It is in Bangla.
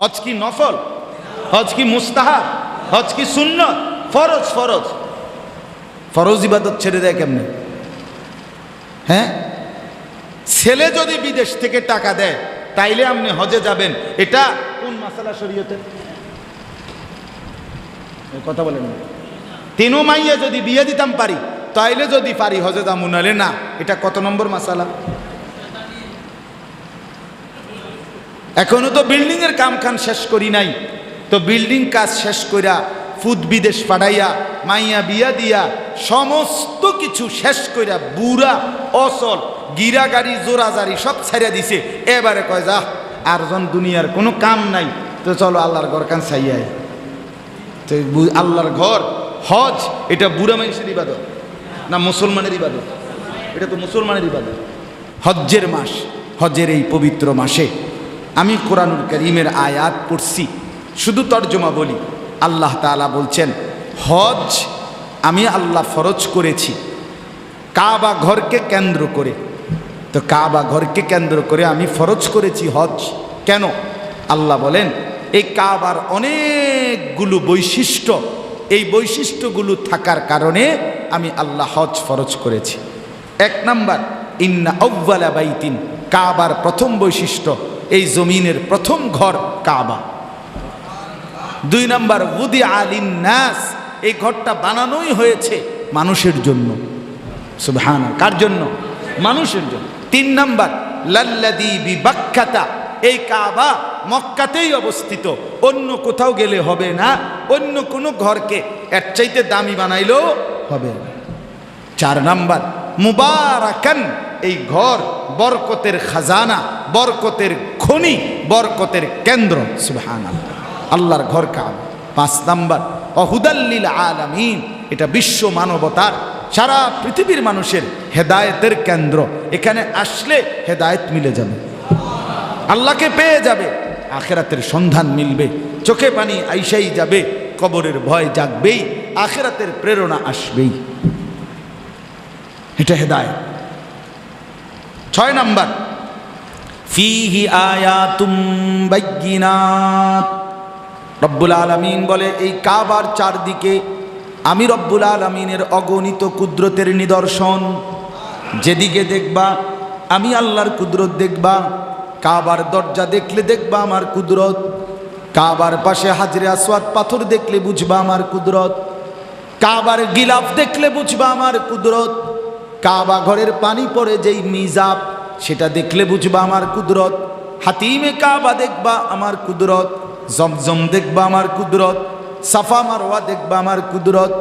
হজ কি নফল, হজ কি মুস্তাহাব, হজ কি সুন্নত? ফরজ। ফরজ ফরজ ইবাদত ছেড়ে দেয় কেমনে? হ্যাঁ, ছেলে যদি বিদেশ থেকে টাকা দেয় তাইলে আপনি হজে যাবেন, এটা কোন মাসালা শরীয়তে? কথা বলেন না। তিনও মাইয়া যদি বিয়ে দিতাম পারি তাইলে যদি পারি হজে যাবো, নাহলে না। এটা কত নম্বর মাসালা? এখনো তো বিল্ডিং এর কাম খান শেষ করি নাই, তো বিল্ডিং কাজ শেষ কইরা ফুদ বিদেশ পাঠাইয়া মাইয়া বিয়া দিয়া সমস্ত কিছু শেষ কইরা বুড়া অসল গিরা গাড়ি জোরাজারি সব ছেড়ে দিছে। এবারে কয় যা আর জন দুনিয়ার কোনো কাম নাই, তো চলো আল্লাহর ঘর কান চাইয়াই। তো আল্লাহর ঘর হজ এটা বুড়া মানুষের ইবাদত না মুসলমানের ইবাদত? এটা তো মুসলমানের ইবাদত। হজ্জের মাস, হজ্জের এই পবিত্র মাসে আমি কোরআনুল কারীমের আয়াত পড়ছি, শুধু তর্জমা বলি। আল্লাহ তাআলা বলছেন হজ আমি আল্লাহ ফরজ করেছি কাবা ঘরকে কেন্দ্র করে। তো কাবা ঘরকে কেন্দ্র করে আমি ফরজ করেছি হজ। কেন? আল্লাহ বলেন এই কাবার অনেকগুলো বৈশিষ্ট্য, এই বৈশিষ্ট্যগুলো থাকার কারণে আমি আল্লাহ হজ ফরজ করেছি। এক নাম্বার, ইন্না আউয়ালা বাইতিন, কাবার প্রথম বৈশিষ্ট্য এই জমিনের প্রথম ঘর কাবা। দুই নাম্বার, উদিআ লিন্নাস, এই ঘরটা বানানোই হয়েছে মানুষের জন্য। সুবহানাল্লাহ, কার জন্য? মানুষের জন্য। তিন নাম্বার, লাল্লাযী বিবাক্কাতা, এই কাবা মক্কাতেই অবস্থিত, অন্য কোথাও গেলে হবে না, অন্য কোনো ঘরকে এর চাইতে দামি বানাইলেও হবে না। চার নাম্বার, মুবারাকান, এই ঘর বরকতের খাজানা, বরকতের খনি, বরকতের কেন্দ্র। সুবহানাল্লাহ, আল্লাহর ঘর কাবা। পাঁচ নাম্বার, ওয়াহুদাল লিল আলামিন, এটা বিশ্ব মানবতার সারা পৃথিবীর মানুষের হেদায়েতের কেন্দ্র। এখানে আসলে হেদায়েত মিলে যাবে, আল্লাহকে পেয়ে যাবে, আখিরাতের সন্ধান মিলবে, চোখে পানি আইসাই যাবে, কবরের ভয় জাগবেই, আখিরাতের প্রেরণা আসবেই। এটা হেদায়েত। ছয় নাম্বার, ফিহি আয়াতুম বাইয়িনাত, রব্বুল আলামিন বলে এই কাবার চারদিকে আমি রব্বুল আলামিনের অগণিত কুদরতের নিদর্শন। যেদিকে দেখবা আমি আল্লাহর কুদরত দেখবা। কাবার দরজা দেখলে দেখবা আমার কুদরত, কাবার পাশে হাজরে আসওয়াদ পাথর দেখলে বুঝবা আমার কুদরত, কাবার গিলাফ দেখলে বুঝবা আমার কুদরত, কাবা ঘরের পানি পড়ে যেই মিজাব সেটা দেখলে বুঝবা আমার কুদরত, হাতিমে কাবা দেখবা আমার কুদরত, জমজম দেখবা আমার কুদরত, সাফা মারওয়া দেখবা আমার কুদরত,